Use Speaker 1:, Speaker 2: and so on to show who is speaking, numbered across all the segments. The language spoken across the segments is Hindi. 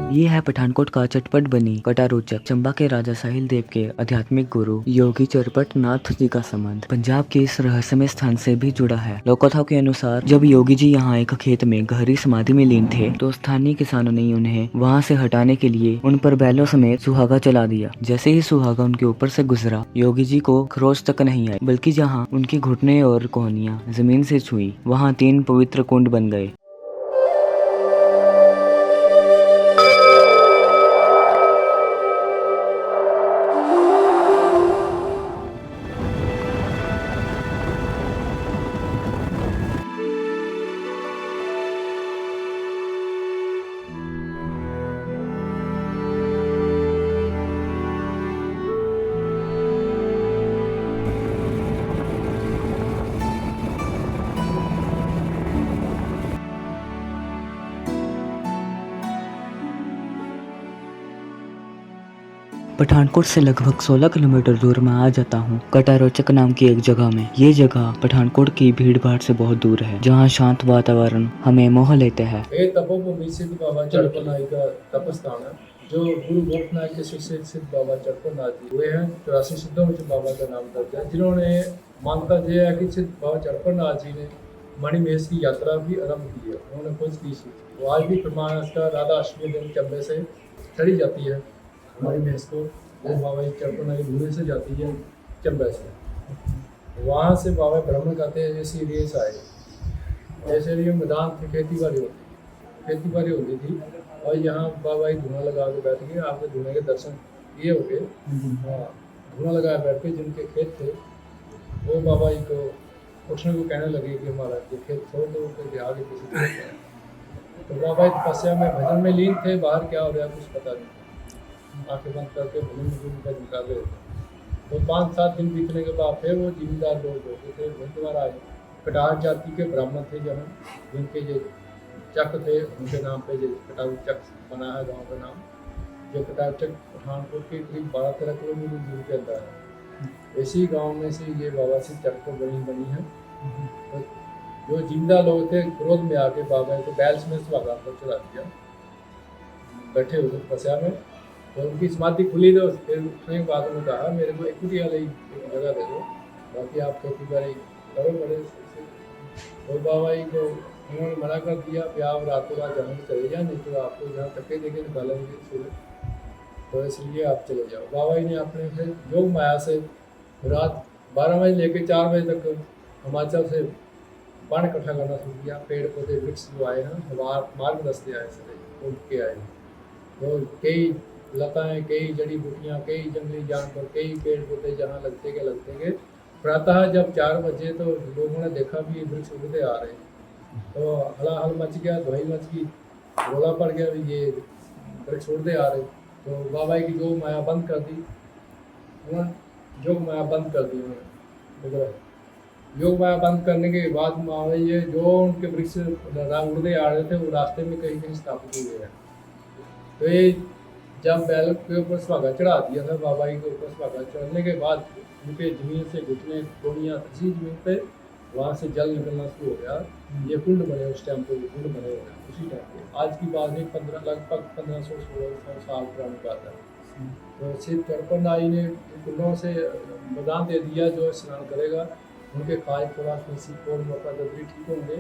Speaker 1: ये है पठानकोट का चटपट बनी कटारोचक चंबा के राजा साहिल देव के आध्यात्मिक गुरु योगी चरपट नाथ जी का संबंध पंजाब के इस रहस्यमय स्थान से भी जुड़ा है। लोककथाओं के अनुसार जब योगी जी यहाँ एक खेत में गहरी समाधि में लीन थे तो स्थानीय किसानों ने उन्हें वहाँ से हटाने के लिए उन पर बैलों समेत सुहागा चला दिया। जैसे ही सुहागा उनके ऊपर से गुजरा योगी जी को खरोच तक नहीं आई, बल्कि जहाँ उनकी घुटने और कोहनियां जमीन से छुई वहाँ 3 पवित्र कुंड बन गए। पठानकोट से लगभग 16 किलोमीटर दूर मैं आ जाता हूँ कटारोचक नाम की एक जगह में। ये जगह पठानकोट की भीड़ भाड़ से बहुत दूर है, जहाँ शांत वातावरण हमें मोह लेते हैं।
Speaker 2: तपोभूमि सिद्ध बाबा चरपनाई का तपस्थान है, जो गुरु गोरखनाथ के शिष्य सिद्ध बाबा चरपनाथ जी हुए हैं। 84 सिद्धों में बाबा का नाम दर्ज है, जिन्होंने मानता यह है कि सिद्ध बाबा चरपनाथ जी ने मणिमहेश की यात्रा भी आरंभ की है। उन्होंने खोज की थी, वो आज भी प्रमाण है इसका। राधा अष्टमी दिन चंबे से चढ़ी जाती है मणिमहेश को, वो बाबा चरपनाई भूमि से जाती है चंबे से। वहाँ से बाबा भ्रमण करते हैं, जैसे रेस आए, जैसे ये मैदान थे, खेती बाड़ी होती थी, और यहाँ बाबा ही धुआं लगा के बैठ गए। आपके धुएं के दर्शन ये हो गए। हाँ, धुआं लगाए बैठ के जिनके खेत थे वो बाबा जी को उठने को कहने लगे कि हमारा ये खेत छोड़ दो, फिर आगे किसी तो बाबा जी तपस्या में भजन में लीन थे। बाहर क्या हो रहा कुछ पता नहीं, आंखें बंद करके भजन में का निकाल रहे थे। तो 5-7 दिन बीतने के बाद फिर वो जिम्मेदार लोग होते थे, वो दोबारा आए। कटार जाति के ब्राह्मण थे जहाँ, जिनके जो चक थे उनके नाम पे जो कटारू चक बना है गांव का नाम। जो कटार चक पठानकोट के करीब 12-13 किलोमीटर दूर के अंदर है। इसी गांव में से ये बाबा से चक को बनी है। तो जो जिंदा लोग थे क्रोध में आके बाबा को बैल में सुहागा पर चला दिया, बैठे हुए तपस्या में। तो उनकी समाधि खुली, तो फिर उठने के बाद उन्होंने कहा मेरे को इक्विटी वाली एक जगह दे दो, बाकी आप खेती बाड़ी करो बड़े। तो बाबा जी को उन्होंने मना कर दिया कि आप रातों रात जहाँ चले जाए, नहीं तो आपको जहाँ धक्के देके निकालेंगे सूरज, तो इसलिए आप चले जाओ। बाबा जी ने अपने फिर योग माया से रात 12 बजे लेके 4 बजे तक हिमाचल से पानी इकट्ठा करना शुरू किया। पेड़ पौधे वृक्ष जो आए हैं, मार्ग रास्ते आए सारे उठ के आए। तो कई लताएं, कई जड़ी बूटियाँ, कई जंगली जानवर, कई पेड़ पौधे जहाँ लगते गए। प्रातः जब 4 बजे तो लोगों ने देखा भी वृक्ष उगते आ रहे, तो हलाहल मच गया, धुआई मच गई, रोला पड़ गया भी ये वृक्ष उड़ते आ रहे। तो बाबा की योग माया बंद कर दी उन्होंने, योग माया बंद कर दी उन्होंने। योग माया बंद करने के बाद बाबा ये जो उनके वृक्ष उड़ते आ रहे थे वो रास्ते में कहीं कहीं स्थापित हुए हैं। तो ये जब बैल के ऊपर सुहागा चढ़ा दिया था, बाबा जी के ऊपर सुहागा चढ़ने के बाद उनके जमीन से घुटने कोनियाँ थी जमीन पे, वहाँ से जल निकलना शुरू हो गया। ये कुंड बने उस टाइम पे, कुंड बने हुए हैं उसी टाइम पे। आज की बात नहीं, लगभग 1500-1600 साल पुरानी बात है। तो सिद्ध चरपनाई ने कुंडों से वरदान दे दिया, जो स्नान करेगा उनके खाज खुराक नसीब और मौका दबरी ठीक होंगे।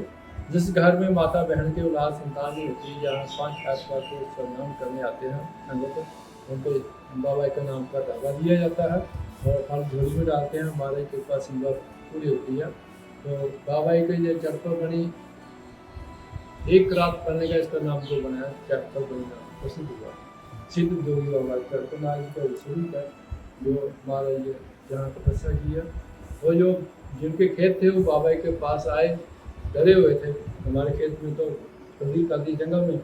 Speaker 2: जिस घर में माता बहन के औलाद संतान नहीं होती, जहाँ 5 ऐतवार को स्नान करने आते हैं संगत, उनको बाबा का नाम का धागा दिया जाता है और फल झोली में डालते हैं। हमारे कृपा सिंगर पूरी होती है। तो बाबा के ये चरपल बनी एक रात पढ़ने का इसका नाम जो बनाया चरपल बनी नाम प्रसिद्ध हुआ। सिद्ध जोगी बाबा चरपनाथ जी का स्वरूप है, जो हमारा ये जहाँ तपस्या की है। वो जो जिनके खेत थे वो बाबा के पास आए, डरे हुए थे। हमारे खेत में तो कदी कदी जंगल में,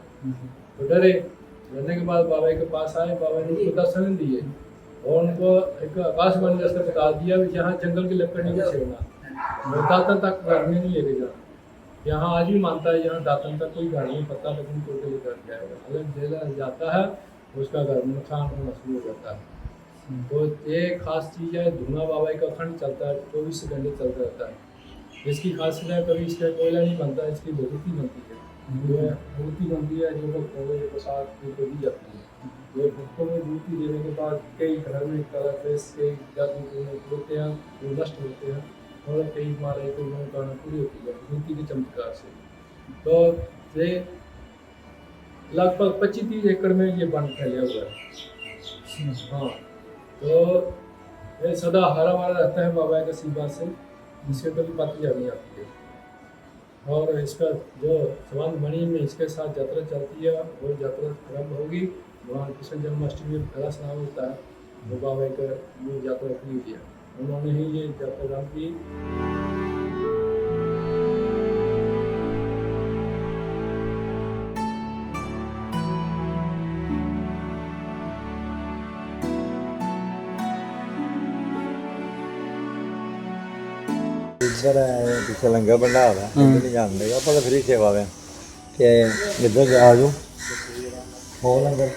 Speaker 2: तो डरने के बाद बाबा के पास आए। बाबा ने उनको दर्शन दिए और उनको एक आकाशवाणी रास्ता बता दिया कि यहाँ जंगल की लकड़ी नहीं छेड़ना, दातन तक घर में नहीं लेके जाना। यहाँ आज भी मानता है यहाँ दातन तक कोई घर नहीं, पत्ता लेकिन तोड़ के लेकर जाएगा, अगर जेला जाता है उसका घर में नुकसान होना शुरू हो जाता है। तो ये खास चीज़ है। धुआं बाबा का अखंड चलता है, 24 घंटे चलता रहता है। इसकी खासियत है, कभी इसका कोयला नहीं बनता, इसकी धूप ही बनती है। ये मूर्ति बनती है जो लोग भोले प्रसाद को दी जाती है। ये भक्तों में मूर्ति देने के बाद कई घर में कलाकृत कई जादू होते हैं जो नष्ट होते हैं और कई मारे को मनोकामना पूरी होती है मूर्ति के चमत्कार से। तो ये लगभग 25-30 एकड़ में ये वन फैला हुआ है। हाँ, तो ये सदा हरा भरा रहता है बाबा के आशीर्वाद से, जिससे कभी पत्ती नहीं आती है। और इसका जो संबंध मणि में इसके साथ यात्रा चलती है, वो यात्रा आरम्भ होगी। भगवान कृष्ण जन्माष्टमी में पहला स्नान होता है, तो बाबा का ये यात्रा की है, उन्होंने ही ये यात्रा आरम्भ की।
Speaker 3: ਇੱਧਰ ਪਿੱਛੇ ਲੰਗਰ ਭੰਡਾਰ ਹੈ ਇੱਧਰ ਨਹੀਂ ਜਾਂਦੇ ਆਪਾਂ ਤਾਂ ਫ੍ਰੀ ਸੇਵਾ ਵੇ ਤੇ ਇੱਧਰ ਆ ਜਾਓ ਹੋ ਲੰਗਰ